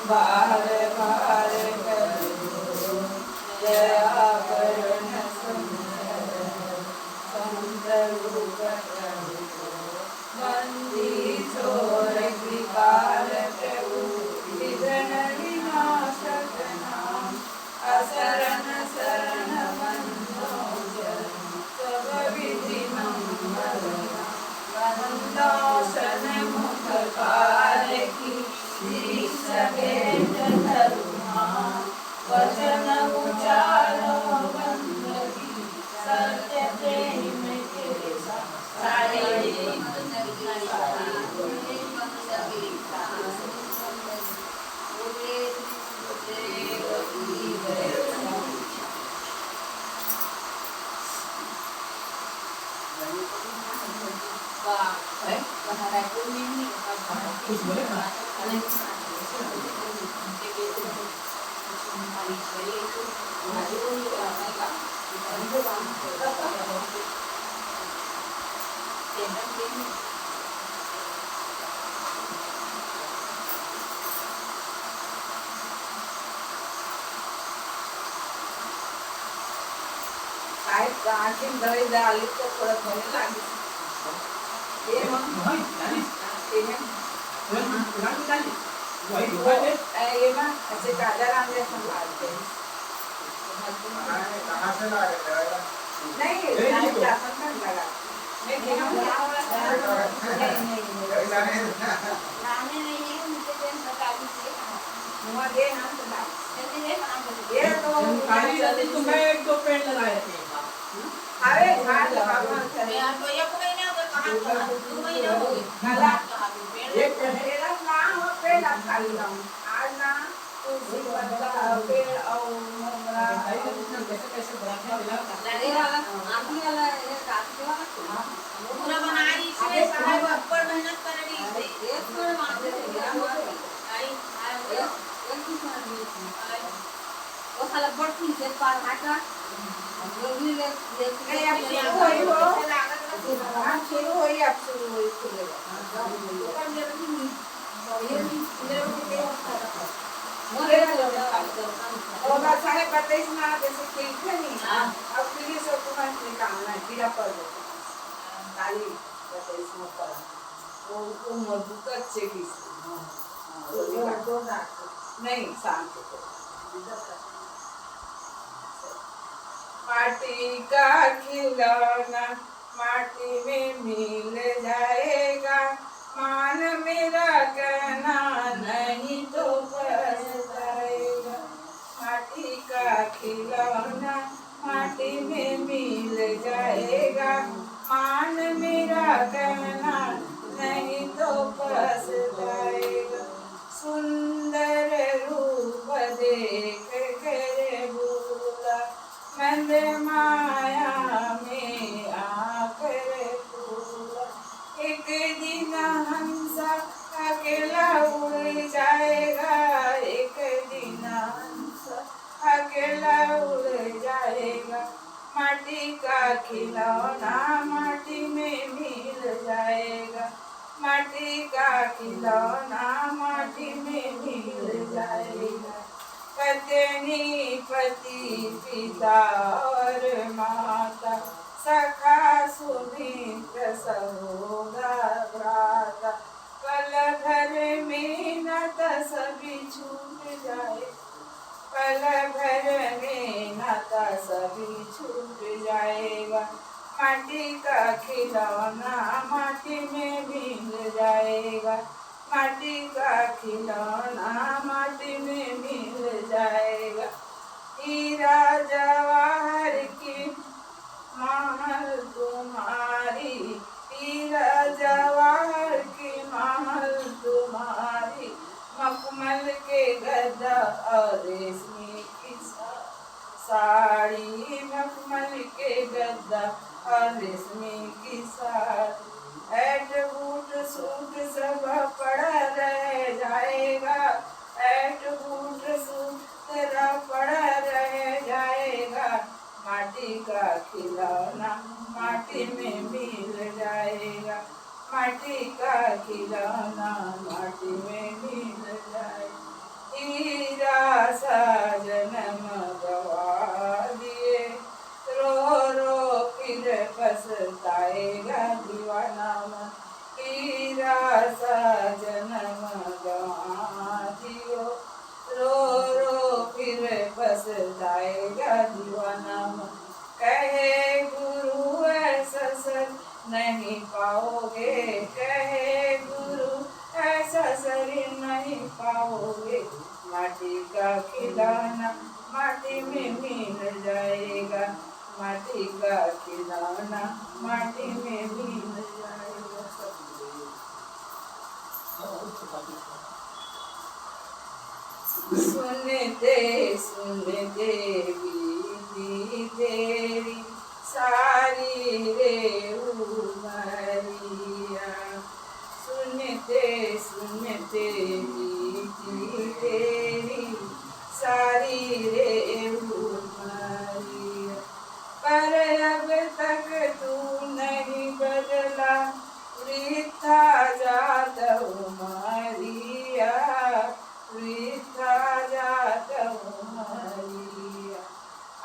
बार बार करो दया करुण संत रूप बंदी चोर कृपाल प्रभु विघ्न विनाशक नाम असरण शरण मनोजन सब विधि मंगल वंदोषण मुख पाल की सकेत धर्मा वचन उचारो बंदगी सत्य प्रेम के सारे आखिर दवाई डाली तो थोड़ा होने लगी ये हम ये ना ऐसे काजल आंधे संभालते हैं कहाँ से ला रहे हैं नहीं जासन का लगा मैं क्या नहीं लाने नहीं है मुझे देन बता दीजिए मुआ दे हम तो ला ये तो खाली जल्दी तुम्हें एक दो पेड़ लगाए थे अरे झाड़ लगाना चाहिए यार तो ये कोई नहीं होगा कहां 2 महीने हो गए काला एक पेड़ ना हो पेड़ खाली लाऊं आज ना तुलसी पत्ता पेड़ और मोगरा कैसे बनाते हैं लगेगा आदमी वाला ये काटने वाला पूरा बनाई इसमें साहब ऊपर मेहनत कर रही है एक पेड़ मारते थे आई एक ही मार दी वो साला बर्फी से पार हटा लोगी ले नहीं अब शुरू हुई अब शुरू हुई खुलेगा और मेरे भी मेरे भी मोरे और बस है पता ही ना जैसे खेलते नहीं अब फिर से तुम्हारे निकालना है कीड़ा पड़ जाता काली पता इसमें पड़ा वो मजबूत अच्छे की दो नहीं शांत माटी का खिलौना माटी में मिल जाएगा मान मेरा कहना नहीं तो पछताएगा माटी का खिलौना माटी में मिल जाएगा मान मेरा कहना नहीं तो पछताएगा सुंदर रूप देख कर भूला मंद माया में आकर फूला एक दिन हंसा अकेला उड़ जाएगा एक दिन हंसा अकेला उड़ जाएगा माटी का खिलौना माटी में मिल जाएगा माटी का खिलौना माटी में मिल जाएगा पत्नी पति पिता और माता सखा सुमित्र सहोगा भ्राता पल भर में नाता सभी छूट जाए पल भर में नाता सभी छूट जाएगा माटी का खिलौना माटी में मिल जाएगा माटी का खिलौना माटी में मिल जाएगा हीरा जवाहर की महल तुम्हारी हीरा जवाहर की महल तुम्हारी मखमल के गद्दा और रेशमी की साड़ी मखमल के गद्दा और रेशमी की साड़ी एट बूट सूट सब पड़ा रह जाएगा एट बूट सूट तेरा पड़ा रह जाएगा माटी का खिलौना माटी में मिल जाएगा माटी का खिलौना माटी में मिल जाएगा हीरा सा जन्म गवा दिए, रो रो फिर पछताएगा दीवाना मन। हीरा सा जन्म गवा दियो, रो रो फिर पछताएगा दीवाना मन। कहे गुरु ऐसा सर नहीं पाओगे, कहे गुरु ऐसा शरीर नहीं पाओगे। माटी का खिलौना माटी में मिल जाएगा, माटी का खिलौना माटी में मिल जाएगा। सुनते सुनते बीती तेरी सारी रे उमरिया, सुनते सुनते बीती तेरी सारी रे उमरिया। पर अब तक तू नहीं बदला, वृथा जात उमरिया, वृथा जात उमरिया।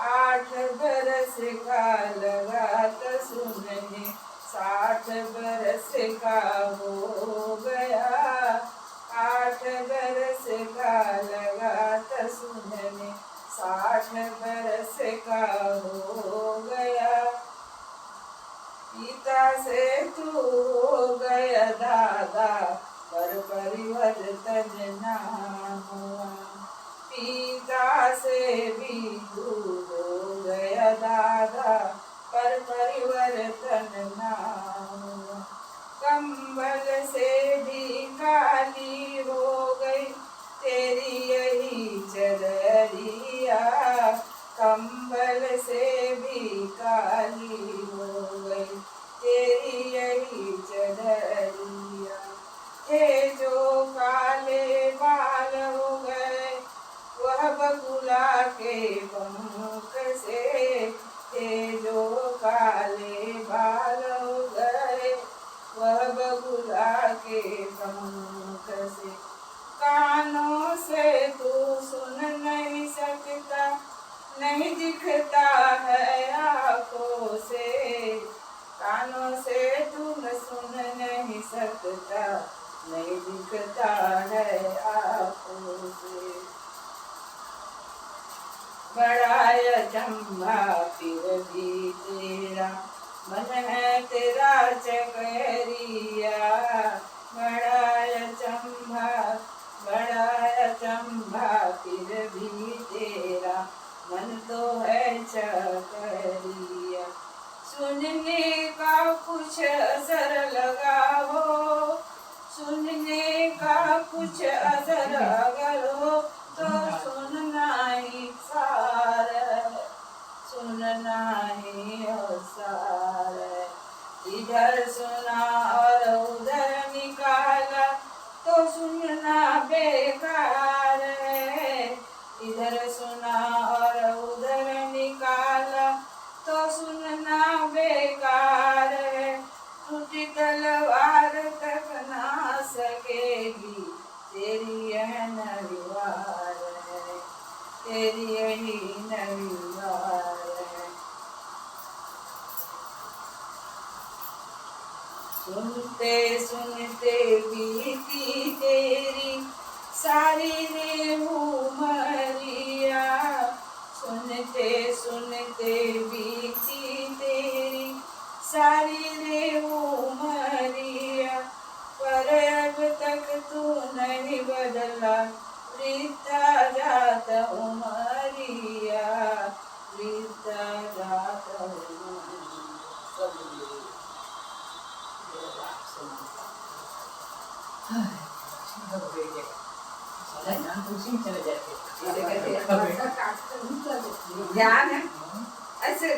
8 बरस का लगात सुनने, 60 बरस का हो गया। 8 बरस का लगात सुनने, 60 बरस का हो गया। पिता से तू हो गया दादा, पर परिवर्तन ना हुआ। पिता से भी दूर हो गया दादा, पर परिवर्तन ना हुआ। कंबल से भी काली हो गई तेरी यही चदरिया, कंबल से भी काली हो गई तेरी यही चदरिया। थे जो काले बाल हो गए वह बगुला के पंख से, थे जो काले बाल हो गए वह बगुला के पंख से। कानों से तू सुन नहीं सकता, नहीं दिखता है आँखों से। कानों से तू न सुन नहीं सकता, नहीं दिखता है आँखों से। बड़ा अचंभा फिर भी तेरा मन है तेरा चकरिया, बड़ा अचंभा, बड़ा अचंभा फिर भी तेरा मन तो है चकरिया। सुनने का कुछ असर लगा हो, सुनने का कुछ असर अगर हो तो सुनना ही सार, सुनना ही सार। इधर सुना और उधर निकाला तो सुनना बेकार है, इधर सुना और उधर निकाला तो सुनना बेकार है। टूटी तलवार तक ना सकेगी तेरी यह नवीवार है, तेरी यही नवीवार है। सुनते सुनते बीती तेरी सारी रे उमरिया, सुनते सुनते बीती तेरी सारी रे उमरिया। पर अब तक तू नहीं बदला, वृथा जात उमरिया, वृथा जात उमरिया। ध्यान है ऐसे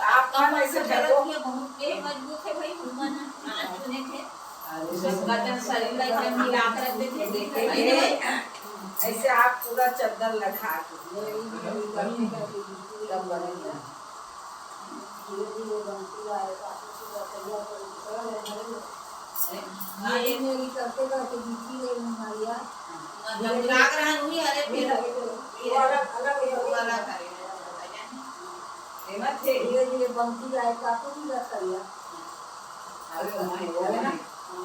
आप ऐसे मजबूत है भाई, चुने थे मिला कर रखते थे। ऐसे आप पूरा चद्दर लगा ये मेरी करते करते बीती गई हमारिया जब राग रहा हुई अरे फिर वाला करे मत थे धीरे धीरे बंती आए काको भी रख लिया अरे वो ना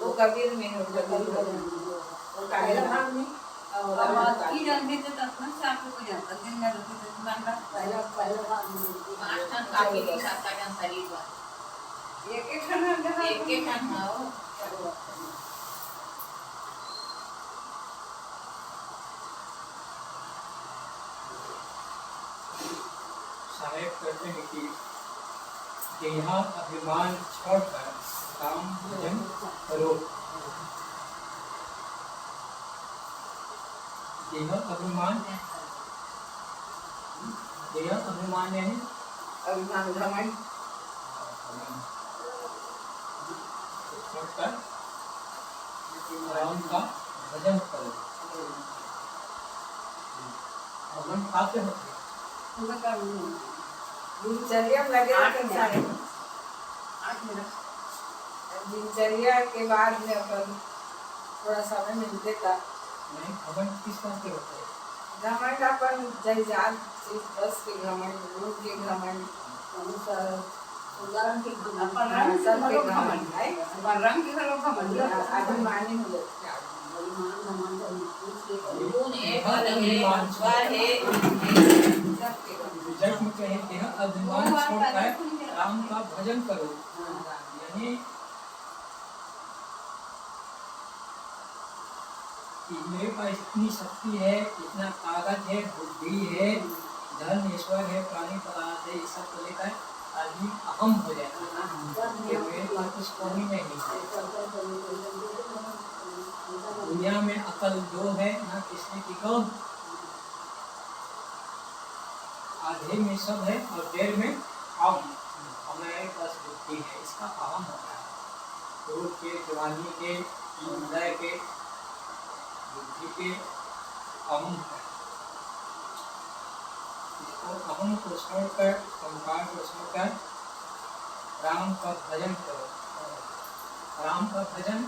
वो कबीर में हो वो कागज भाग में और की जानते थे तब ना साफ हो जाता दिन में रोटी तो बनता पहले भाग में पांच टन काफी नहीं खाता जन शरीर पर एक खाना एक टन खाओ साहेब कहते हैं कि देहा अभिमान छोड़कर काम भजन करो। देह अभिमान है अभिमान घमंड छोड़कर राम का भजन करो। भजन खाते होते दिनचर्या में लगे दिनचर्या के बाद में अपन थोड़ा समय मिलते था नहीं। भजन किस बात के होते हैं? घमंड अपन जयजात बस के घमंड लोग के घमंड उदाहरण के अपन रंग सब के घमंड है अपन रंग के लोग घमंड अभिमानी हो जाते हैं। कौन एक अलग है स्वर है सबके घमंड जब में कहे देह अभिमान छोड़कर राम का भजन करो, यानी कि मेरे पास इतनी शक्ति है, इतना ताकत है, बुद्धि है, धन ईश्वर है, प्राणी पदार्थ है, ये सब को लेकर आदमी अहम हो जाता है कि मेरे पास कुछ कमी नहीं है। दुनिया में अकल दो है, ना किसने की कौन, आधे में सब है और देर में हम, हमारे पास बुद्धि है, इसका अहम होता है। रूप के, जवानी के, समुदाय के, बुद्धि के अहम है। इसको अहम को छोड़कर, संसार को छोड़कर राम का भजन करो। राम का भजन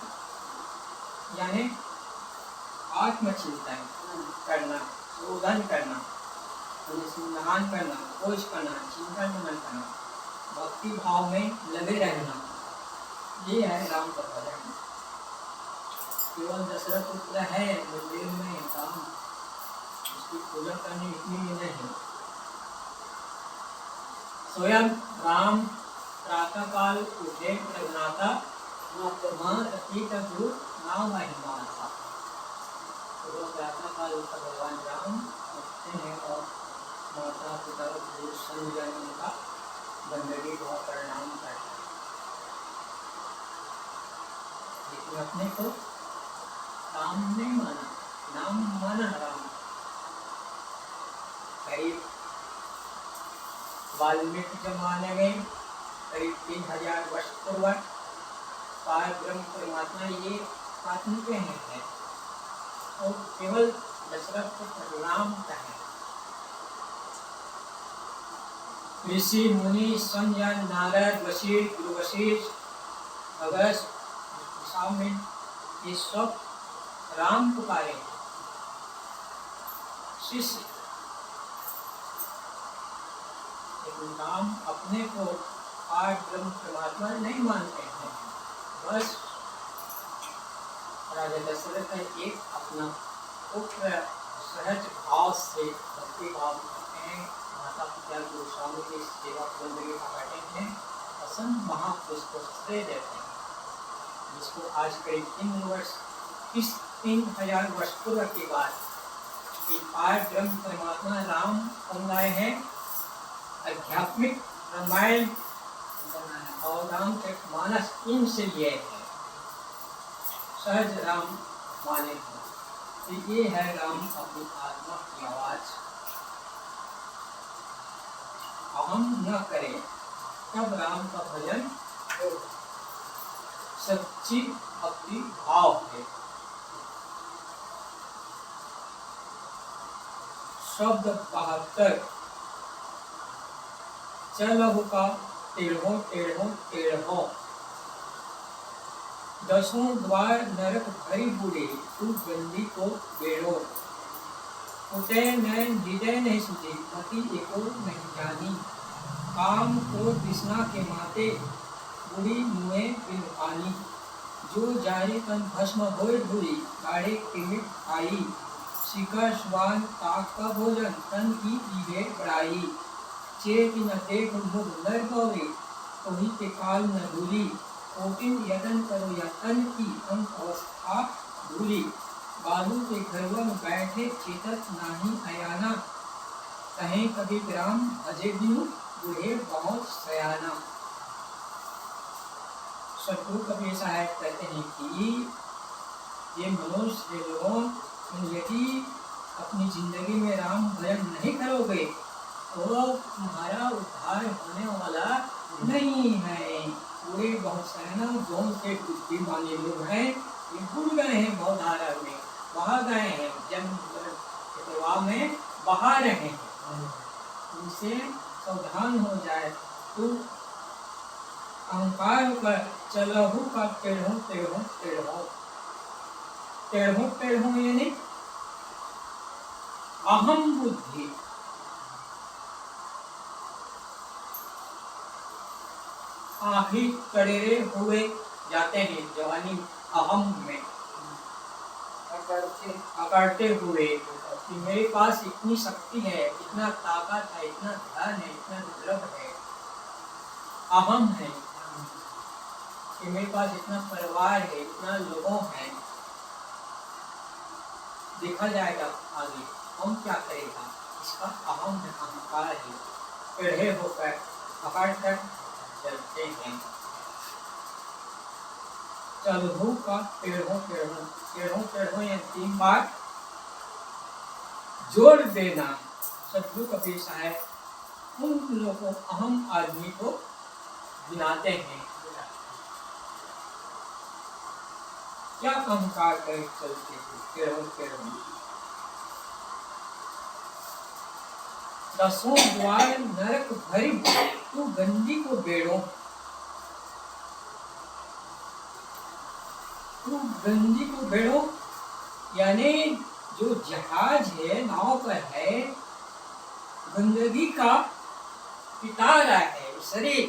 यानी आत्मचिंतन करना, शोधन करना, अनुसंधान करना, खोज करना, चिंतन मनन करना, भक्ति भाव में लगे रहना, ये है राम का भजन। केवल दशरथ पुत्र है मंदिर में राम, उसकी पूजा करनी इतनी ही नहीं। स्वयं राम प्रातः काल उठे प्रज्ञाता माँ रति का दूर नाम महिमान था। तो प्रातः काल उठकर भगवान राम उठते हैं और माता पिता को संजय उनका बंदगी बहुत प्रणाम करते हैं, लेकिन अपने को राम नहीं माना, नाम माना राम। करीब वाल्मीकि जमाने में करीब 3000 वर्ष पूर्व पार ब्रह्म परमात्मा ये आत्मिक है और केवल दशरथ को राम कहे। ऋषि मुनि संजय नारद वशिष्ठ गुरु वशिष्ठ अगस्त शामिल ये सब राम पुकारे शिष्य, लेकिन राम अपने को आज ब्रह्म परमात्मा नहीं मानते हैं। बस राजा दशरथ एक अपना पुत्र सहज भाव से भक्ति भाव करते हैं, माता पिता गुरु स्वामी की सेवा बंदगी का करते हैं, पसंद महापुरुष को श्रेय देते हैं, जिसको आज करीब 3000 वर्ष पूर्व की बात कि आज ब्रह्म परमात्मा राम बनाए हैं। आध्यात्मिक रामायण और रामचरितमानस इनसे लिए हैं, सहज राम माने हैं। तो ये है राम अपनी आत्मा की आवाज। अहम न करे तब राम का भजन सच्ची भक्ति भाव है। शब्द 72 चलहु का टेढ़ो टेढ़ो टेढ़ो, दसों द्वार नरक भरी बूढ़े, तू गंदी को बेड़ो। उठे नैन हृदय नहीं सुझे, पति एको नहीं जानी। काम को तृष्णा के माते, बुढ़ी मुँहे बिन पानी। जो जाए तन भस्म होए धूरी, गाढ़े टिमिट आई। शिखर स्वान ताक का भोजन, तन की ईवे बढ़ाई। चेत न देख मुख नर गौरी, कोही के काल न धूली। कोटिन यतन करो या तन की, अंक अवस्था धूली। बालू के घरवा में बैठे, चेतत नाही अयाना। कहें कभी ग्राम अजय बिनु, बूढ़े बहुत सयाना। सतगुरु कबीर साहब कहते हैं कि ये मनुष्य लोगों, यदि अपनी जिंदगी में राम भजन नहीं करोगे तो तुम्हारा उद्धार होने वाला नहीं है। पूरे बहुत सैना जोन से बुद्धिमानी लोग हैं, ये भूल गए हैं भवधारा में, बहा गए हैं, जन्म के प्रवाह में बहा रहे हैं। उनसे सावधान हो जाए। तो अहंकार कर चलहु का टेढ़ो टेढ़ो टेढ़ो टेढ़ो टेढ़ो, यानी अहम बुद्धि। आखिर कड़ेरे हुए जाते हैं जवानी अहम में, अकड़ते हुए कि मेरे पास इतनी शक्ति है, इतना ताकत है, इतना धन है, इतना दुर्लभ है। अहम है कि मेरे पास इतना परिवार है, इतना लोगों है। देखा जाएगा आगे हम क्या करेगा, इसका अहम है, अहंकार है। टेढ़े होकर पकड़ कर चलते हैं। चलहु का टेढ़ो टेढ़ो टेढ़ो टेढ़ो, ये 3 बार जोड़ देना। सतगुरु कबीर साहब उन लोगों को, अहम आदमी को गिनाते हैं। क्या अहंकार कर चलते हैं टेढ़ो टेढ़ो। दसों द्वार नरक भरी, तू गंदी को बेड़ो। तू गंदी को बेड़ो यानी जो जहाज है, नाव पर है, गंदगी का पिटारा है शरीर।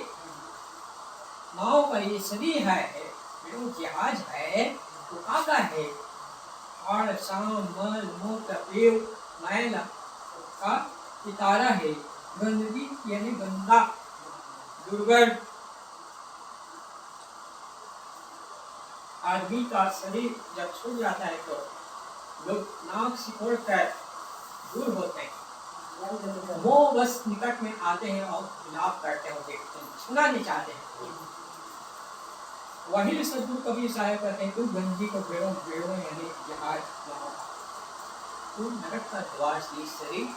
नाव पर ये शरीर है, जो जहाज है वो काका है। और शाम मल मूत्र पेव मैल का पिटारा है। गंदगी यानी गंदा, दुर्गंध। आदमी का शरीर जब छूट जाता है तो लोग नाक सिकोड़ कर दूर होते हैं। वो बस निकट में आते हैं और विलाप करते हैं, देखते हैं, छूना नहीं चाहते हैं। वही सतगुरु कबीर साहब कहते हैं, तू गंजी को बेड़ो बेड़ो यानी जहाज बनाओ। तू नरक का द्वार से शरीर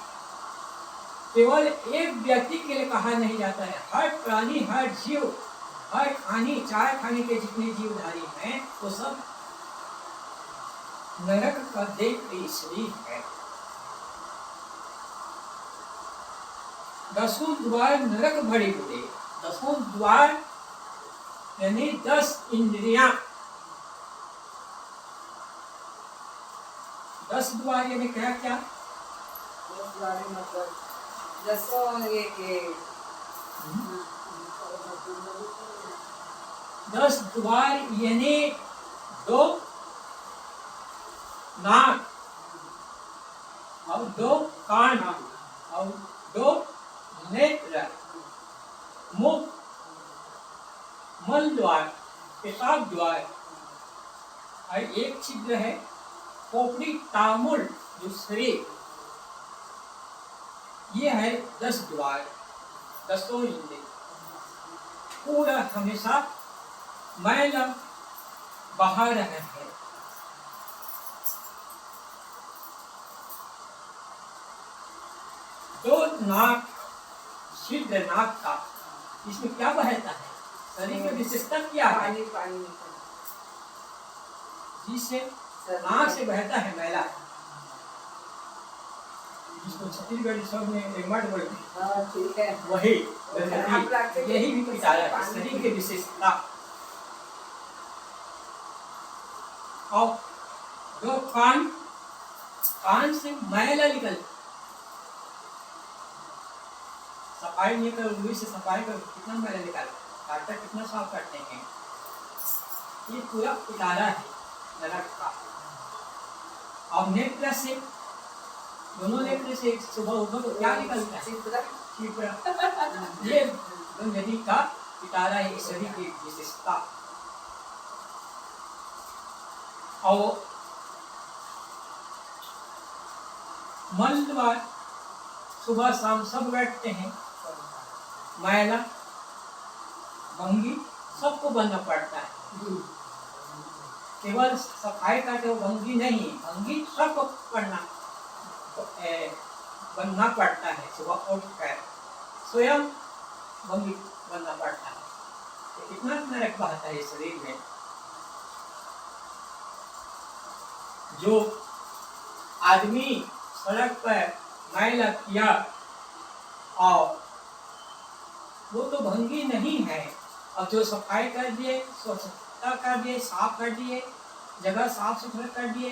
केवल एक व्यक्ति के लिए कहा नहीं जाता है। हर प्राणी, हर जीव, हर खानी, चाय खाने के जितने जीवधारी हैं वो सब नरक का देख शरीर है। दसों द्वार नरक भरे बुरे। दसों द्वार यानी 10 इंद्रियां। 10 द्वार यानी क्या क्या? 10 द्वार मतलब 10 ये के 10 द्वार यानी 2 नाक और 2 कान और 2 नेत्र, मुख, मल द्वार, पेशाब द्वार और एक छिद्र है खोपड़ी तामुल जो शरीर। ये है 10 द्वार, 10 इंद्रिय। पूरा हमेशा मैल बाहर है। 2 नाक, छिद्र नाक का, इसमें क्या बहता है? शरीर में विशेषता क्या है? पानी पानी निकलता जिससे नाक से बहता है मैला, जिसको छत्तीसगढ़ी शब्द में रेमट बोलते हैं। हाँ ठीक है। वही आप रखते हैं। यही भी पिटारा है, शरीर की विशेषता। और जो कान से मैला निकल, सफाई नहीं करो, रुई से सफाई करो, कितना मैला निकाल, काटा कितना साफ करते हैं। ये पूरा पिटारा है नरक का। और नेत्र से, दोनों नेत्र से सुबह उठो तो क्या निकलता है? छिपरा। ये गंदगी का पिटारा है, शरीर की विशेषता। और मल द्वार सुबह शाम सब बैठते हैं, मैला भंगी सबको बनना पड़ता है। केवल सफाई का जो भंगी नहीं, भंगी सबको बनना पड़ता है। सुबह उठ कर स्वयं भंगी बनना पड़ता है। तो कितना नरक बहता है शरीर में। जो आदमी सड़क पर मैला किया और वो तो भंगी नहीं है, और जो सफाई कर दिए, स्वच्छता कर दिए, साफ कर दिए, जगह साफ सुथरा कर दिए।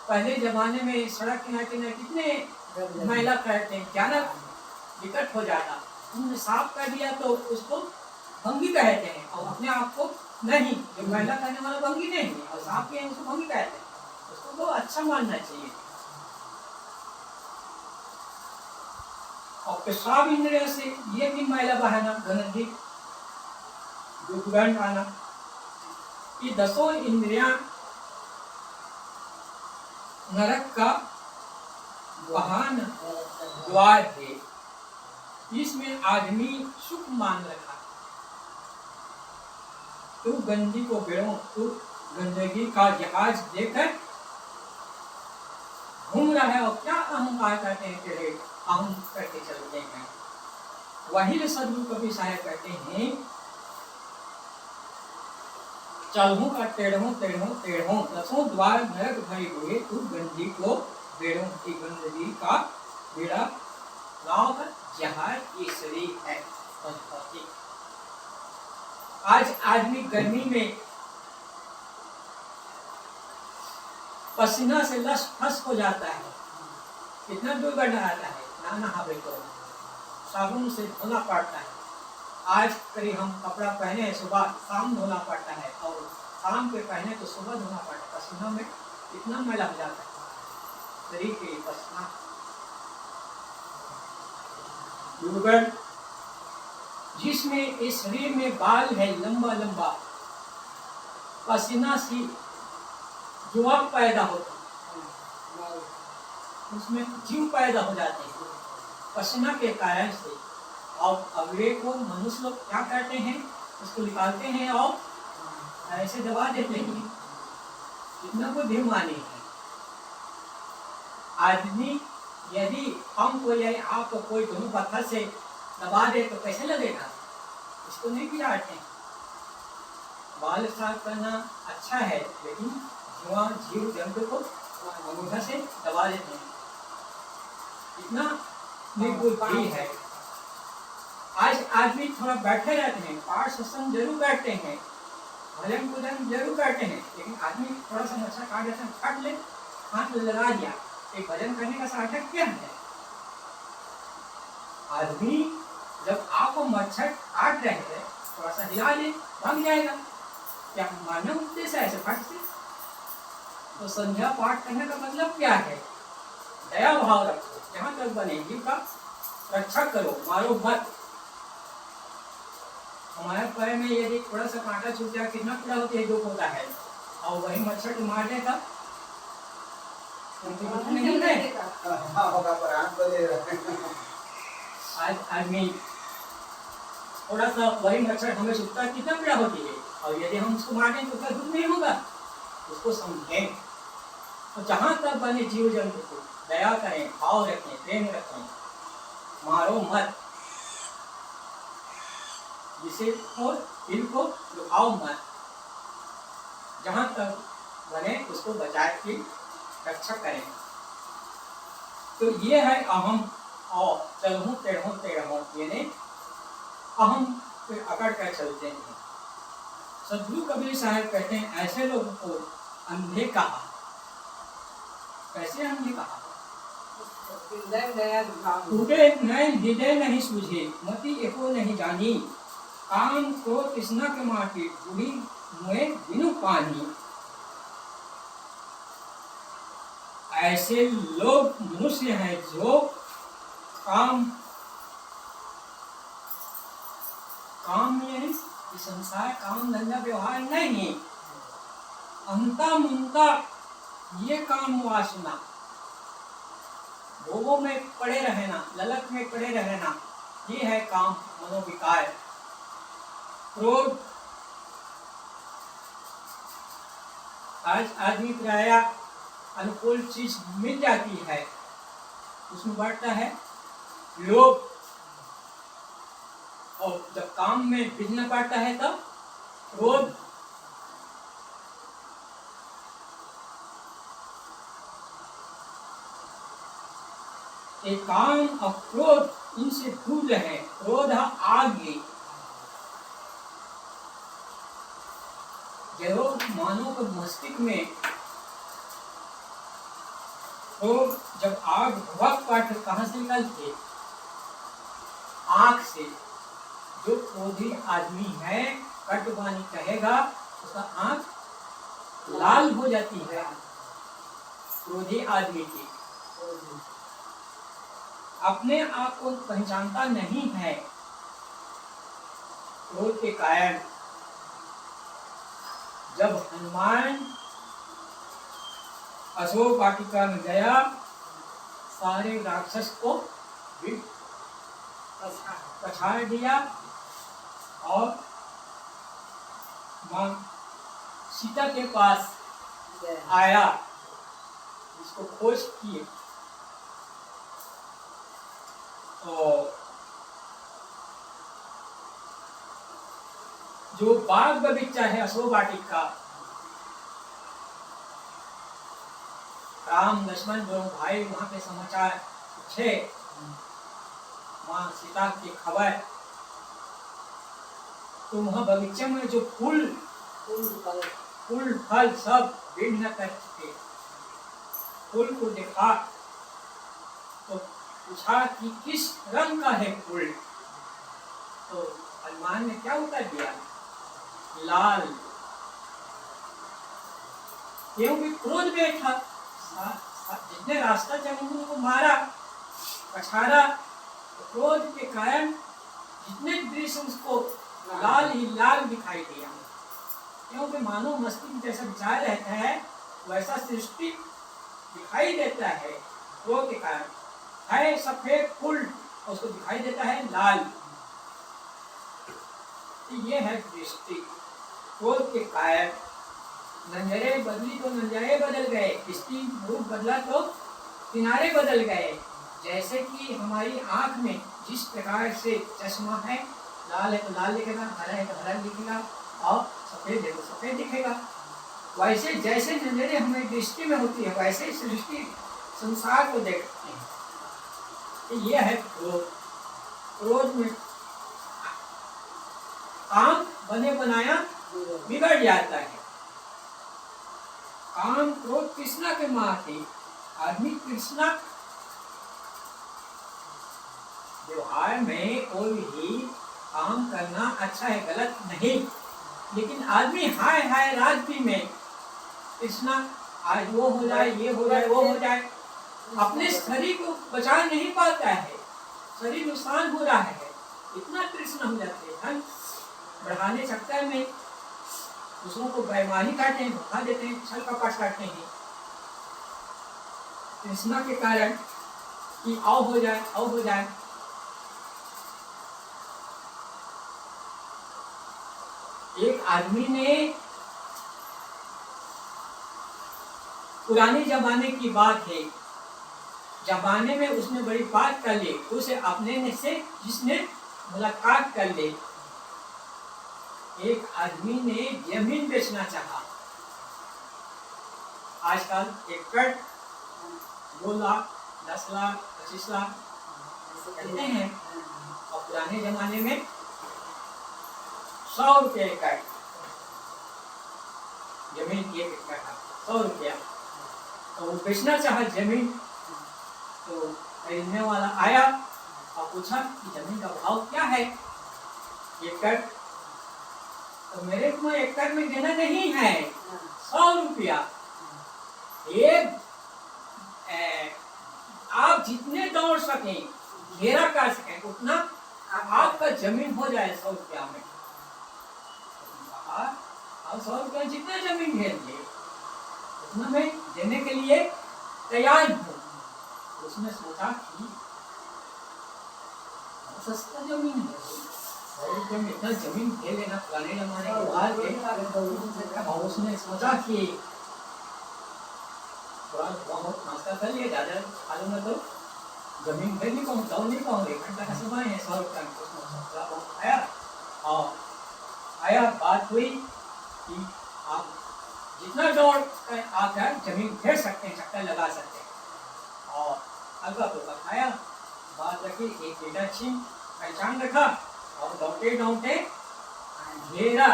पहले जमाने में सड़क किनारे किनारे कितने मैला करते हैं, क्या ना विकट हो जाता। उन्होंने साफ कर दिया तो उसको भंगी कहते हैं, और अपने आप को नहीं, जो मैला करने वाला भंगी नहीं है, और साफ किया उसको भंगी कहते हैं। उसको तो अच्छा मानना चाहिए। और पेशाब इंद्रिय से ये भी मैला बहाना, गंदगी, दुर्गंध आना, ये 10 इंद्रियां नरक का वाहन द्वार है। इसमें आदमी सुख मान रखा। तू गंदगी को बेड़ो, तू गंदगी का जहाज देकर घूम रहा है, और क्या अहंकार करते हैं तेरे, अहम करके चलते हैं। वही सदगुरु कभी साहेब कहते हैं, चलहूं का टेढ़ों टेढ़ों टेढ़ों, 10 द्वार नरक भरे हुए, तू गंदगी को बेड़ों की, गंदगी का बेड़ा नाव का जहाज ये शरीर है। आज आदमी गर्मी में पसीना से लस फस हो जाता है, कितना दुर्गंध आता है, ना नहावे तो साबुन से धोना पड़ता है। आज करीब हम कपड़ा पहने हैं, सुबह शाम धोना पड़ता है, और शाम पे पहने तो सुबह धोना पड़ता है। पसीना में कितना मैला हो जाता है शरीर के पसीना। दुर्गंध जिसमें इस शरीर में बाल है लंबा लंबा, पसीना से जुआ पैदा होता है, उसमें जीव पैदा हो जाते हैं पसीना के कारण से। और अगले को मनुष्य लोग क्या करते हैं, उसको निकालते हैं और ऐसे दबा देते हैं। कितना बुद्धिमानी है आदमी। यदि हमको या आपको कोई दोनों पत्थर से दबा दे तो कैसे लगेगा, इसको नहीं गिराते हैं। बाल साफ करना अच्छा है, लेकिन जुआ जीव जंतु को अंगूठा से दबा देते हैं। इतना निर्बुद्धि है। आज आदमी थोड़ा बैठे रहते हैं, पाठ सत्संग जरूर करते हैं, भजन पूजन जरूर करते हैं, लेकिन आदमी थोड़ा सा मच्छर काट देता है, काट ले, हाथ लगा दिया, एक भजन करने का सार्थक क्या है? आदमी जब आपको मच्छर काट रहे हैं, थोड़ा सा हिला ले, भाग जाएगा। क्या मानव उद्देश्य है ऐसे फट से? तो संध्या पाठ करने का मतलब क्या है? दया भाव रखो, जहां तक बने जीव का रक्षा करो, मारो मत। हमारे पैर में यदि थोड़ा सा कांटा छूट जाए, कितना पीड़ा होती है, दुख होता है, और वही मच्छर को मार देगा नहीं है। आज आदमी थोड़ा सा वही मच्छर हमें छूटता है, कितना पीड़ा होती है, और यदि हम उसको मार दें तो क्या दुख नहीं होगा? उसको समझें। तो जहां तक बने जीव जंतु को दया करें, भाव रखें, प्रेम रखें, मारो मत, जिसे और दिल को दुखाओ मत। जहां तक बने उसको बचाए की रक्षा करें। तो ये है अहम और चलहूं टेढ़ों टेढ़ों, यानी अहम पे अकड़ कर चलते हैं। सदगुरु कबीर साहब कहते हैं ऐसे लोगों को अंधे कहा। कैसे अंधे कहा? हृदय नया भाव टूटे नैन हृदय नहीं सूझे, मति एको नहीं जानी, काम क्रोध तृष्णा के माटी, बूढ़ी मुए बिनु पानी। ऐसे लोग मनुष्य हैं जो काम में संसार काम धंधा व्यवहार नहीं, अंता मुंता ये काम वासना, भोगों में पड़े रहना, ललक में पड़े रहना, ये है काम मनोविकार। क्रोध, आज आदमी प्राय अनुकूल चीज मिल जाती है उसमें बढ़ता है लोभ, और जब काम में बिगड़ना पड़ता है तब क्रोध। एक काम और क्रोध इनसे दूर रहे। क्रोध आगे जब मानव को मस्तिष्क में क्रोध जब आग भड़क पाठ कहाँ से निकलते? आंख से। जो क्रोधी आदमी है कटवानी कहेगा उसका आंख लाल हो जाती है। क्रोधी आदमी की अपने आप को पहचानता नहीं है। क्रोध के कारण जब हनुमान अशोक वाटिका में गया, सारे राक्षस को पछाड़ दिया और मां सीता के पास आया, इसको खोज किए। तो जो बाग बगीचा है अशोक वाटिका, राम लक्ष्मण दोनों भाई वहां पे समाचार पूछे, मां सीता की खबर, तो वहां बगीचे में जो फूल फल सब भिन्न कर चुके। फूल को देखा तो पूछा कि किस रंग का है फूल? तो हनुमान ने क्या उत्तर दिया? लाल। क्योंकि क्रोध में था, जितने रास्ता चले को मारा, पछाड़ा, तो क्रोध के कारण जितने दृश्य उसको लाल ही लाल दिखाई दिया। क्योंकि मानव मस्तिष्क जैसा विचार रहता है वैसा सृष्टि दिखाई देता है। क्रोध के कारण है सफेद फूल, उसको दिखाई देता है लाल। ये है दृष्टि। क्रोध के कारण नंजरे बदली तो नंजरे बदल गए, किसकी रूप बदला तो किनारे बदल गए। जैसे कि हमारी आंख में जिस प्रकार से चश्मा है, लाल है तो लाल दिखेगा, हरा है तो हरा दिखेगा, और सफेद है तो सफेद दिखेगा, वैसे जैसे नजरें हमारी दृष्टि में होती है वैसे सृष्टि संसार को देखते हैं। तो यह है क्रोध। क्रोध में काम बने बनाया बिगड़ जाता है। काम क्रोध तृष्णा के माथे। आदमी तृष्णा व्यवहार में कोई भी काम करना अच्छा है, गलत नहीं, लेकिन आदमी हाय हाय राजनीति में तृष्णा, आज वो हो जाए, ये हो जाए, वो हो जाए, अपने शरीर को बचा नहीं पाता है, शरीर नुकसान हो रहा है, इतना तृष्णा हो जाती है। धन बढ़ाने चक्कर में दूसरों को बेईमानी काटते हैं, धोखा देते हैं, छल कपट करते हैं तृष्णा के कारण कि आओ हो जाए, आओ हो जाए। एक आदमी ने पुराने जमाने की बात है, जमाने में उसने बड़ी बात कर ली, उसे अपने से जिसने मुलाकात कर ली। एक आदमी ने जमीन बेचना चाहा। आजकल एकड़ 2 लाख 10 लाख 25 लाख कहते हैं, और पुराने जमाने में 100 रुपये एकड़। जमीन एक कट्ठा 100 रुपया। तो वो बेचना चाहा जमीन, तो खरीदने वाला आया और पूछा कि जमीन का भाव क्या है एकड़। तो मेरे को एकड़ में देना नहीं है, 100 रुपया। एक आप जितने दौड़ सके, घेरा कर सके, उतना आपका जमीन हो जाए 100 रुपया में। आप 100 रुपया जितना जमीन घेर लिए उतना मैं देने के लिए तैयार हूँ। उसने सोचा कि सस्ता जमीन है, 100 रुपये में इतना जमीन घेर लेना पुराने जमाने के बाद के। और उसने सोचा कि बहुत नाश्ता कर लिया, ज़्यादा खा लूँगा तो जमीन घेर नहीं पाऊँ, दौड़ नहीं पाऊँ, 1 घंटा का समय है, 100 रुपया में आया। और आया बात हुई कि आप जितना दौड़ कर आकर जमीन घेर सकते हैं, चक्कर लगा सकते हैं। और हल्का फुल्का खाया, बात रखी, एक बेटा छीन पहचान रखा और दौड़ते दौड़ते घेरा,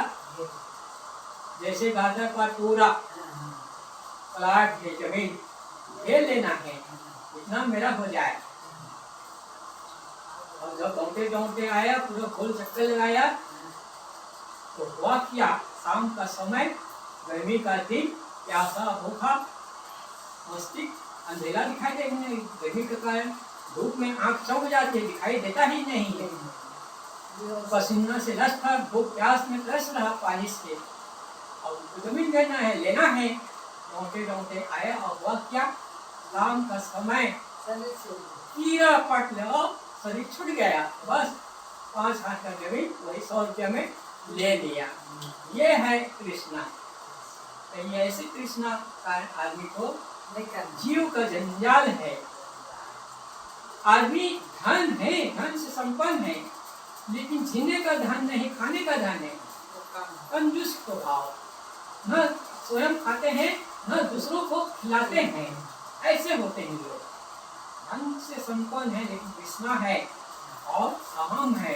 जैसे गाजर का टूरा प्लाट है, जमीन घेर लेना है, इतना मेरा हो जाए। और जब दौड़ते दौड़ते आया, पूरा गोल चक्कर लगाया, तो हुआ क्या, शाम का समय, गर्मी का दिन, प्यासा भूखा, मस्तिष्क अंधेरा दिखाई दे, गर्मी के कारण धूप में आंख चौंक जाती है, दिखाई देता ही नहीं है। पसीना से लथपथ, भूख प्यास में तरस रहा पानी से, और जमीन घेरना है, लेना है। दौड़ते दौड़ते आया और हुआ क्या, शाम का समय, कीड़ा पट लो, शरीर छूट गया, बस 5 हाथ का जमीन वही 100 रुपया में ले लिया। ये है कृष्णा। तो ये ऐसे कृष्णा का आदमी को जीव का जंजाल है। आदमी धन है, धन से संपन्न है, लेकिन जीने का धन नहीं, खाने का धन है। कंजूस स्वभाव, न स्वयं खाते हैं न दूसरों को खिलाते हैं, ऐसे होते हैं लोग। धन से संपन्न है लेकिन कृष्णा है और अहम है,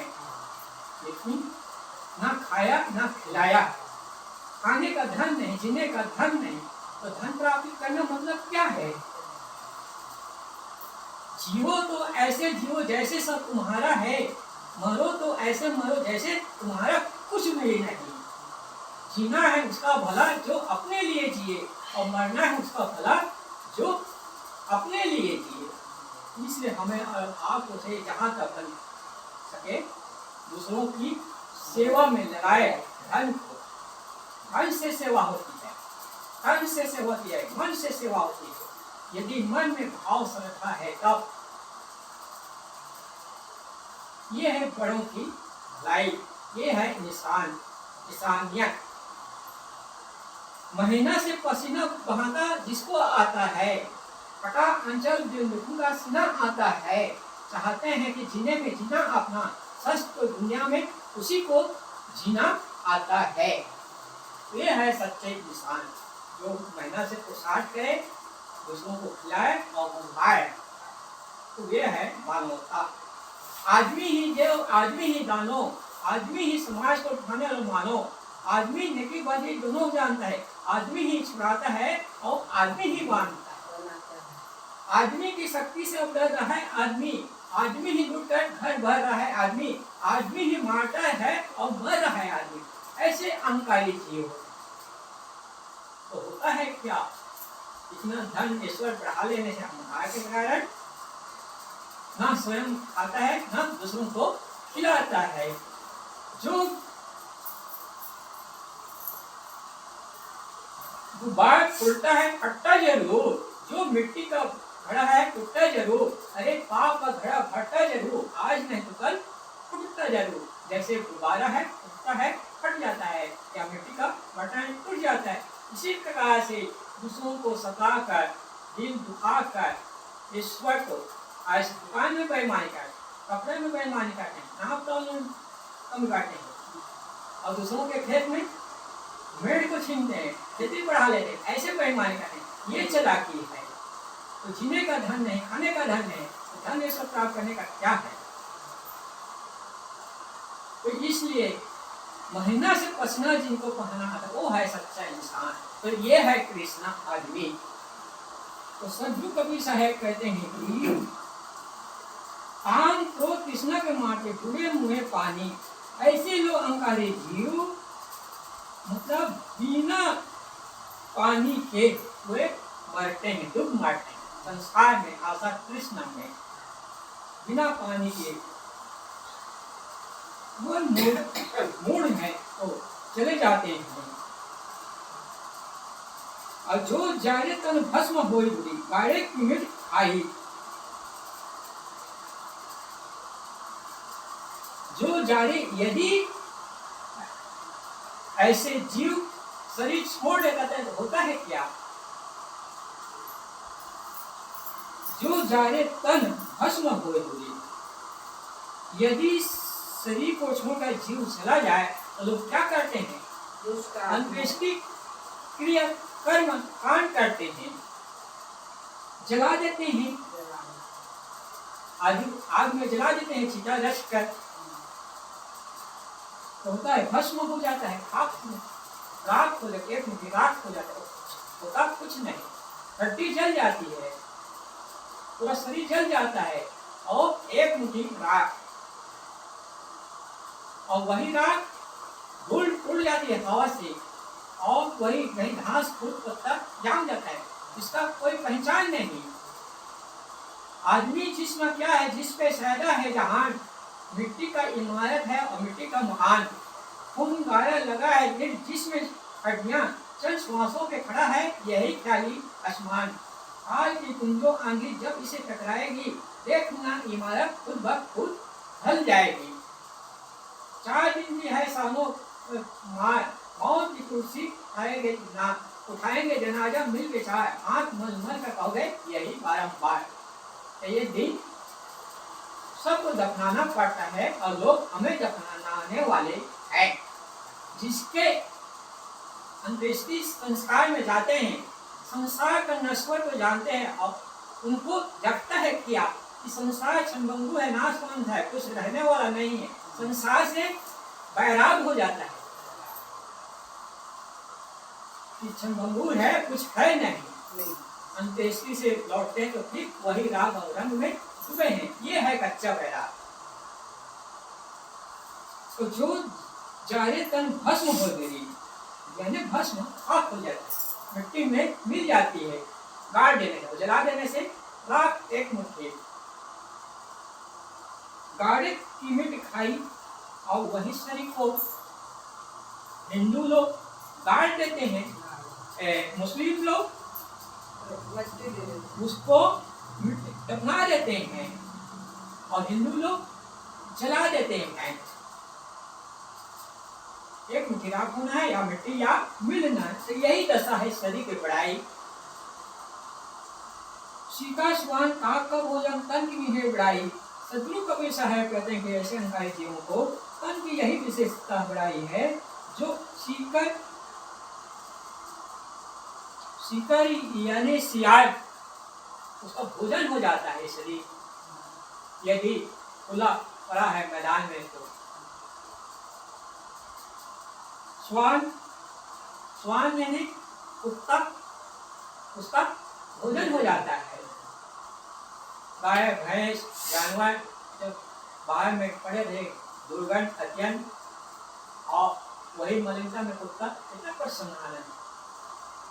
लेकिन ना खाया ना खिलाया। खाने का धन नहीं, जीने का धन नहीं, तो धन प्राप्त करना मतलब क्या है। जीवो तो ऐसे जीवो जैसे सब तुम्हारा है, मरो तो ऐसे मरो जैसे तुम्हारा कुछ भी नहीं। जीना है उसका भला जो अपने लिए जिए, और मरना है उसका भला जो अपने लिए जिए। इसलिए हमें आपको से जहाँ तक बन सके दूसरों की सेवा में लगाए। धन को, धन से सेवा होती है, धन से सेवा होती है, मन से सेवा होती है। यदि मन में भाव श्रद्धा है तब ये है बड़ों की भलाई, ये है इंसानियत। महीना से पसीना बहाता जिसको आता है, कटा अंचल जो का सीना आता है, चाहते हैं कि जीने में जीना अपना सच, तो दुनिया में उसी को जीना आता है। ये है सच्चे इंसान, जो महीना से पुरुषार्थ करे, दूसरों को खिलाए और घुमाए, तो ये है मानवता। आदमी ही देव, आदमी ही दानो, आदमी ही समाज को उठाने वाला मानो। आदमी नेकी बदी दोनों जानता है, आदमी ही छुड़ाता है और आदमी ही बांधता है। आदमी की शक्ति से उतर रहा है आदमी, आदमी ही लूट कर घर भर रहा है आदमी, आदमी ही मारता है और मर रहा है आदमी। ऐसे अहंकारी जीव तो होता है क्या, इतना धन ईश्वर बढ़ा लेने से अहंकार के कारण ना स्वयं खाता है ना दूसरों को खिलाता है। जो गुब्बारा फूटता है फटता जरूर, जो मिट्टी का घड़ा है टूटता जरूर, अरे पाप का घड़ा फटता जरूर, आज नहीं तो कल फूटता जरूर। जैसे गुब्बारा है फूटता है फट जाता है, या मिट्टी का बर्तन टूट जाता है, इसी प्रकार से दूसरों को सताकर, दिल दुखाकर ईश्वर को आज दुकान में बेईमानी कर, कपड़े में बेईमानी करते हैं, नाप तौल कम काटते हैं, और दूसरों के खेत में मेड़ को छीनते हैं, खेती बढ़ा लेते हैं, ऐसे बेईमानी करते हैं। ये चालाकी है। तो जीने का धन नहीं, खाने का धन नहीं, तो धन ये सब प्राप्त करने का क्या है। तो इसलिए महीना से पसीना जिनको पहना है वो है सच्चा इंसान। तो ये है कृष्णा आदमी। तो सद्गुरु कबीर साहब कहते हैं कि काम क्रोध कृष्णा के माटे डूबे मुहे पानी, ऐसे लोग अहंकारी जीव मतलब बिना पानी के वे मरते हैं, डूब मरते हैं संसार में, आशा कृष्ण में बिना पानी के वो मूड है तो चले जाते हैं। और जो जाने तन भस्म होई बुरी गाड़े की मिट खाई, जो जाने यदि ऐसे जीव शरीर छोड़ देता है तो होता है क्या? जो जाने तन भस्म होए बुरी, यदि शरीर को छोड़कर जीव चला जाए तो लोग क्या करते हैं? अंत्येष्टि क्रिया कर्म कांड करते हैं, जला देते हैं, आग में जला देते हैं, चिता रच कर तो होता है भस्म हो जाता है, खाक राख हो जाती है, एक मुट्ठी राख हो जाता है, होता कुछ नहीं, हड्डी जल जाती है, पूरा शरीर जल जाता है और एक मुट्ठी राख, और वही राख धूल उड़ जाती है हवा से, और वही कहीं घास फूल पत्ता जाम जाता है, इसका कोई पहचान नहीं। आदमी जिस्म क्या है? जिस पे सैदा है जहान, मिट्टी का इमारत है और मिट्टी का मकान, खून गारा लगा है जिसमें हड्डियां चंद श्वासों पे खड़ा है, यही ख्याली आसमान। आज की कुंजो आंधी जब इसे टकराएगी, देखना इमारत खुद ब खुद ढल जाएगी। 4 दिन की है सालों मार, मौत की कुर्सी आएंगे ना, उठाएंगे जनाजा मिल के चाय, आंख मल मल कर कहोगे यही बारंबार। ये दिन सबको दफनाना पड़ता है और लोग हमें दफनाने वाले हैं। जिसके अंत्येष्टि संस्कार में जाते हैं, संसार का नश्वर को जानते हैं और उनको जगता है क्या कि संसार क्षणभंगुर है, नाशवंत है, कुछ रहने वाला नहीं है, संसार से बैराग हो जाता है कि क्षणभंगुर है, कुछ है नहीं। अंत्येष्टि से लौटते हैं तो फिर वही राग और रंग में डूबे हैं। ये है कच्चा बैराग। तो जो जारे तन भस्म हो गई, यानी भस्म खाक हो जाता है, मिट्टी में मिल जाती है, गाड़ देने से, जला देने से राख एक मुट्ठी, गाड़े की मिट खाई, और वही शरीर को हिंदू लोग गाड़ देते हैं, मुस्लिम लोग उसको दफना देते हैं और हिंदू लोग जला देते हैं। एक मुट्ठी राख होना है या मिट्टी या मिलना है, तो यही दशा है शरीर की बड़ाई। सीका स्वान काक का भोजन तन की है बड़ाई। सद्गुरु कबीर साहब कहते हैं कि ऐसे अहंकारी जीवों को तन की यही विशेषता बड़ाई है, जो सीकर यानी सियार उसका भोजन हो जाता है शरीर, यदि खुला पड़ा है मैदान में तो। स्वान यानी कुत्ता, उसका भोजन हो जाता है। गाय भैंस जानवर जब बाहर में पड़े रहे दुर्गंध अत्यंत, और वही मलिनता में कुत्ता कितना प्रसन्न आनंद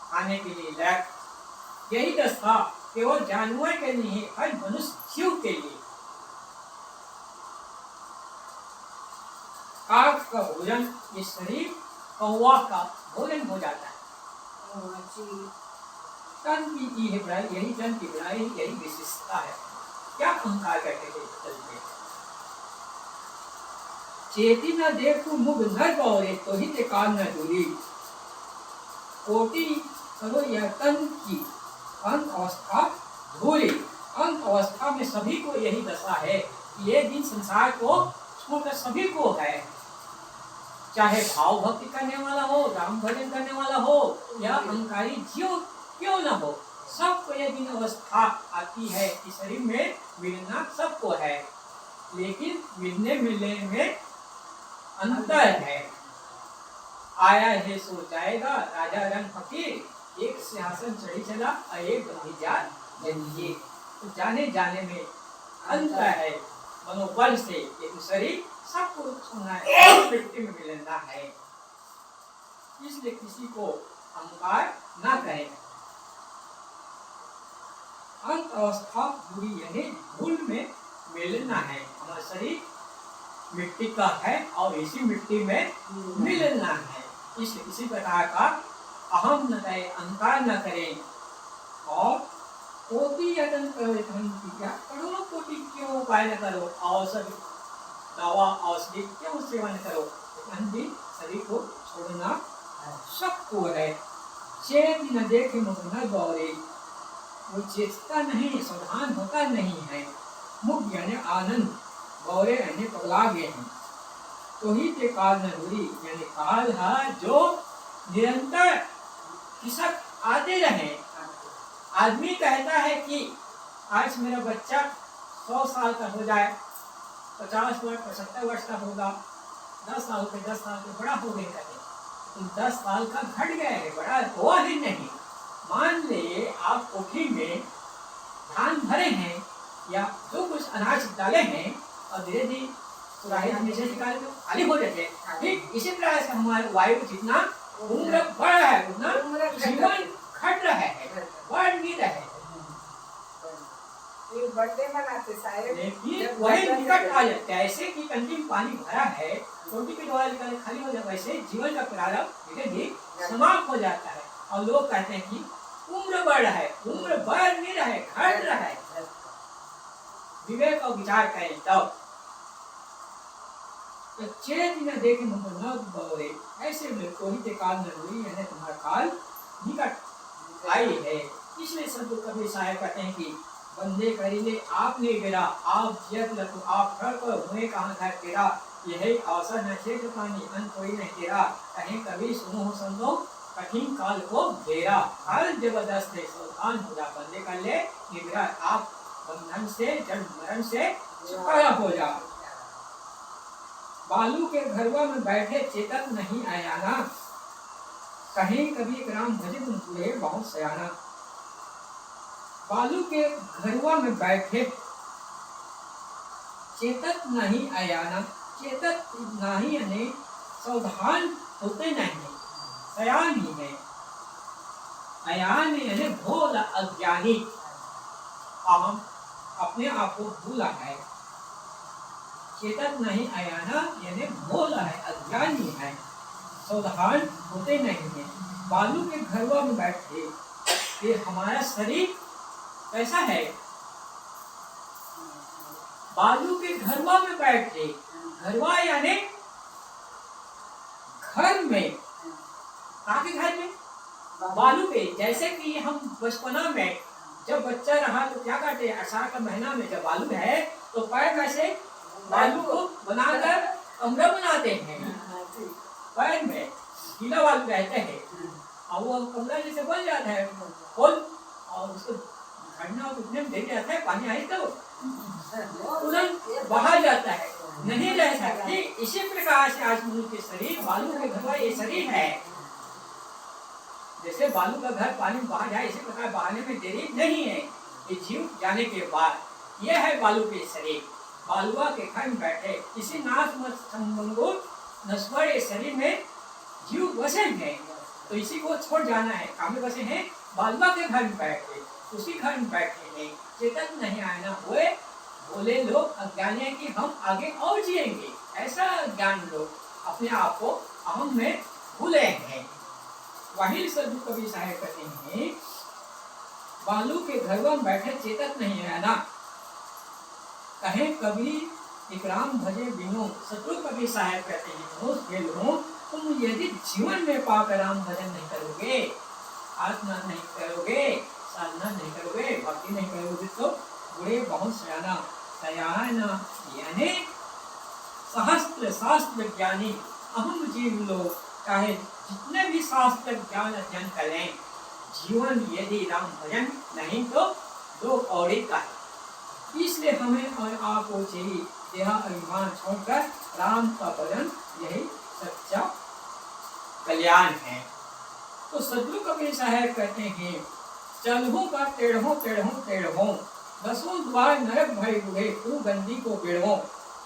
खाने के लिए लायक, यही दशा केवल जानवर के लिए, हर मनुष्य जीव के लिए। काक का भोजन, ये शरीर कौवा का भोजन हो जाता है। तन की यही बड़ाई, यही तन की बड़ाई, यही विशेषता है। क्या अहंकार करके चलते? चेती न देखू मुग न गौरे, तो ही ते कान न दूरी। कोटि करो यह तन की अंत अवस्था धूरी। अंत अवस्था में सभी को यही दशा है, ये दिन संसार को छोड़कर सभी को है, चाहे भाव भक्ति करने वाला हो, राम भजन करने वाला हो या अहंकारी जीव क्यों न हो, सबको यह दिन अवस्था आती है कि शरीर में मिलना सबको है, लेकिन मिलने में अंतर है। आया है सो जाएगा, राजा रंग फकीर, एक सिंहासन चढ़ी चला और एक बंधी जात जंजीर। तो जाने जाने में अंतर है, मनोबल से एक शरीर सबको छूना है, मिट्टी में मिलना है, इसलिए किसी को अहंकार ना करें। अंत अवस्था बुरी यानी धूल में मिलना है। हमारा शरीर मिट्टी का है और इसी मिट्टी में मिलना है। इसी प्रकार का अहम न करें, अहंकार न करें। और कोटि यतन करो, करोड़ों कोटि क्यों उपाय न करो, औषध दवा औषधि क्यों सेवन करो, भी शरीर को छोड़ना सबको है। चेत न देखे मुख न गौरे, वो चेतता नहीं, सावधान होता नहीं है। मुख यानी आनंद, गौरे यानी पगला गए हैं। तो ही के काल न दूरी, यानी काल है जो निरंतर खिसक आते रहे। आदमी कहता है कि आज मेरा बच्चा 100 साल का हो जाए, 50 वर्ष 75 वर्ष का होगा, 10 साल के बड़ा हो गया है। 10 साल का घट गया है, बड़ा हुआ ही नहीं। मान ले आप कोठी में धान भरे हैं या जो कुछ अनाज डाले हैं और धीरे धीरे सुराही हमेशा निकाल के खाली हो जाते हैं। ठीक इसी तरह से हमारे वायु जितना उम्र बढ़ रहा है उतना जीवन घट रहा है, बढ़ नहीं रहा है। बर्थडे मनाते सारे, लेकिन वही निकट आ जाता है। ऐसे कि टंकी में पानी भरा है, टोटी के द्वारा निकाले खाली हो जाता है, वैसे जीवन का प्रारंभ धीरे धीरे समाप्त हो जाता है। और लोग कहते हैं कि उम्र बढ़ रहा है, उम्र बढ़ नहीं रहा है, घट रहा है। विवेक और विचार करें तब। तो चेत न देखे मुझ न गौरे, ऐसे में कोई के काल न हुई, यानी तुम्हारा काल निकट आई है। इसलिए संत कबीर साहब कहते हैं कि बंदे करीले आपने गिरा, आप जियत लखो आप घर को हुए कहाँ घर तेरा, यही अवसर न क्षेत्र पानी अंत कोई नहीं तेरा, कहीं कभी सुनो हो संतो कठिन काल को घेरा। काल जबरदस्त है, सावधान हो जा, बंदे कर ले निगरा, आप बंधन से जन्म मरण से छुटकारा हो जा। बालू के घरवा में बैठे चेतन नहीं आया ना, कहीं कभी एक राम भजे तुम पूरे बहुत सयाना। बालू के घरवा में बैठे चेतत नहीं आया ना, चेतत नहीं यानी सावधान होते नहीं, सयान ही है। अयान यानी भोला अज्ञानी, अहम अपने आप को भूला है। चेतन नहीं अयाना यानी भोला है, अज्ञानी है, सावधान होते नहीं है। बालू के घरवा में बैठे, ये हमारा शरीर कैसा है? बालू के घरवा में बैठे, घरवा यानी घर में, आगे घर में बालू पे। जैसे कि हम बचपना में जब बच्चा रहा तो क्या करते हैं, आषाढ़ का महीना में जब बालू है तो पैर कैसे बालू को बनाकर कमरा बनाते हैं, पैर में गीला बालू रहते हैं और वो कमरा जैसे बन जाता है खोल, और उसको घटना उठने में देख जाता है, पानी आई तो तुरंत बाहर जाता है, नहीं रह सकती। इसी प्रकार से आज मनुष्य के शरीर बालू के घर ये शरीर है। जैसे बालू का घर पानी में बाहर जाए, इसी प्रकार बहाने में देरी नहीं है। ये जीव जाने के बाद यह है बालू के शरीर, बालुआ के घर में बैठे इसी नाश नश्वर शरीर में जीव बसे हैं। तो इसी को छोड़ जाना है, काम में बसे हैं, बालुआ के घर में बैठे, उसी घर में बैठे हैं। चेतन नहीं आना हुए, बोले लोग अज्ञानी है कि हम आगे और जिएंगे, ऐसा ज्ञान लोग अपने आप को अहम में भूले हैं। वही सदु कवि साहब कहते हैं, बालू के घरवा में बैठे चेतन नहीं आना, कहे कभी इकराम भजे बिनो। शत्रु कवि साहब कहते हैं, तुम यदि जीवन में पाकर राम भजन नहीं करोगे, आत्मा नहीं करोगे, साधना नहीं करोगे, भक्ति नहीं करोगे तो बुरे बहुत सयाना। सयाना यानी सहस्त्र शास्त्र ज्ञानी अहम जीव लोग, चाहे जितने भी शास्त्र ज्ञान अध्ययन करें, जीवन यदि राम भजन नहीं तो दो कौड़ी का है। इसलिए हमें और आपको चाहिए देहा अभिमान छोड़कर राम का भजन, यही सच्चा कल्याण है। तो सदगुरु कबीर साहब कहते हैं, चलहूं का टेढ़ों टेढ़ों टेढ़ों, दसों द्वार नरक भय बुढ़े, तू गंदी को बेढ़ों,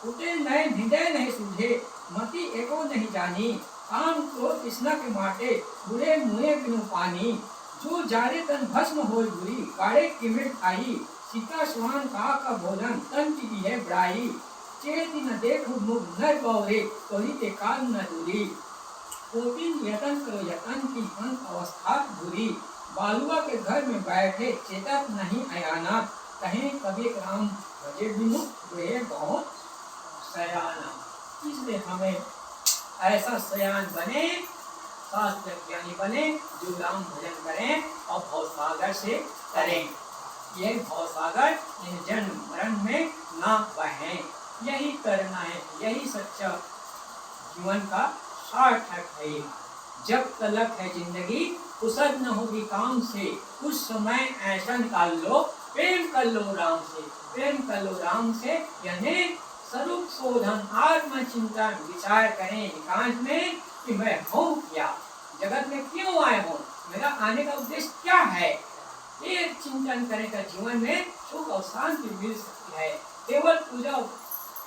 उठे नए हृदय नहीं सूझे, मति एको नहीं जानी, काम क्रोध तृष्णा के माटे, बुरे मुँहे बिनु पानी, जो जारे तन भस्म हो बुरी, काढ़े किमिर खाई, सीता स्वान का भोजन, तन की भी है बड़ाई, चेती न देख मुख नर बौरे, तोही के काल न दूरी, कोटिन यतन करो यतन की अंत अवस्था बुरी, बालुआ के घर में बैठे चेतक नहीं अयाना, कहें कभी राम भजे बिनु वे बहुत सयाना। इसलिए हमें ऐसा सयान बने, शास्त्र ज्ञानी बने, जो राम भजन करें और भवसागर से करें। ये भवसागर इन जन्म मरण में ना बहें, यही करना है, यही सच्चा जीवन का सार्थक है। जब तलक है जिंदगी फुर्सत न होगी काम से, उस समय ऐसा निकाल लो, प्रेम कर लो राम से, प्रेम कर लो राम से, यानी स्वरूप शोधन आत्म चिंतन विचार करें एकांत में कि मैं हूँ क्या, जगत में क्यों आया हूँ, मेरा आने का उद्देश्य क्या है। ये चिंतन करें तो जीवन में सुख और शांति मिल सकती है। केवल पूजा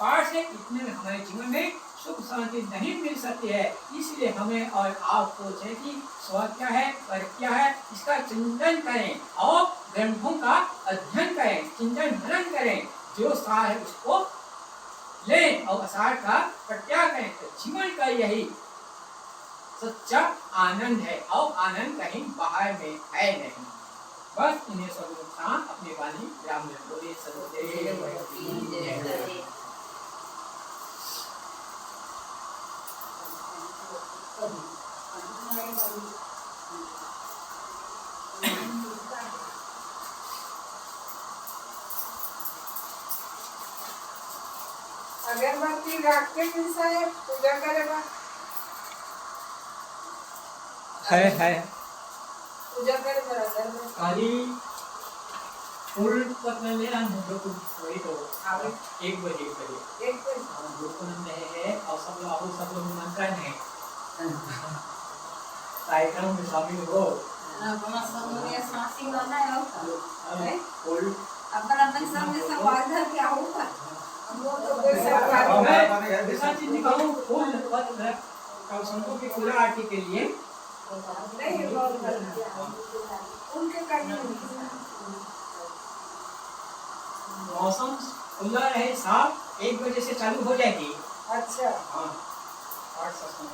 पाठ से इतने में हमारे जीवन में सुख शांति नहीं मिल सकती है। इसलिए हमें और आप सोचें कि स्व क्या है, पर क्या है, इसका चिंतन करें और ग्रंथों का अध्ययन करें, चिंतन मनन करें, जो सार है उसको लें और असार का प्रत्याग करें। तो जीवन का यही सच्चा आनंद है और आनंद कहीं बाहर में है नहीं। बस इन्हें सब अपने वाली ब्राह्मण बोले सदोदेव अगरबत्ती रख के फिर साहब पूजा करेगा, है पूजा करेगा अगरबत्ती खाली फूल तक में लेना हम लोग वही तो आवे 1 बजे करिए एक पे हम लोग है और सब लोग निमंत्रण है कार्यक्रम में शामिल हो। अपना समूह सांसी वाला है और फूल अपन सामने सब वादा क्या होगा, हम लोग तो वैसे मैं ऐसा चीज दिखाऊं, फूल पत्र कल संतों की पूजा आरती के लिए नहीं बहुत करना उनके करने मौसम खुला रहे साफ, 1 बजे से चालू हो जाएगी। अच्छा हाँ 8 सत्संग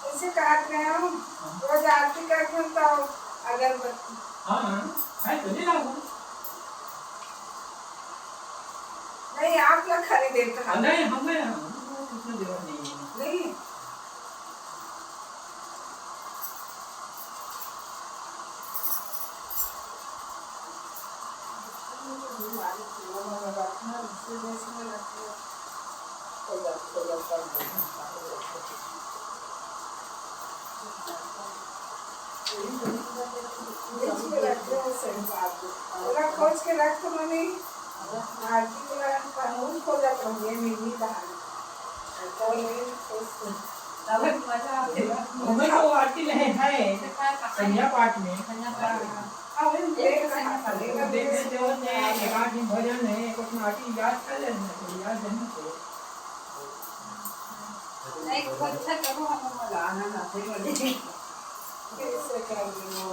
इसे काट रहे हम रोज आरती करके हम तो अगरबत्ती हाँ है तो ले लाओ। नहीं आप लोग खरीदे तो नहीं हमें इतना जरूरत नहीं है। नहीं खोज के रख तो मैंने आरती को कानून खोजा तो ये मिली हमें तो आरती रहे है संध्या पाठ में देखने जरूरत है, एकाध दिन भजन है, कुछ आरती याद कर लेना तो याद रहना तो नहीं कुछ करो हम लगाना ना फिर कैसे कर लो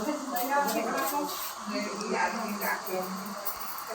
अभी तो याद नहीं रखे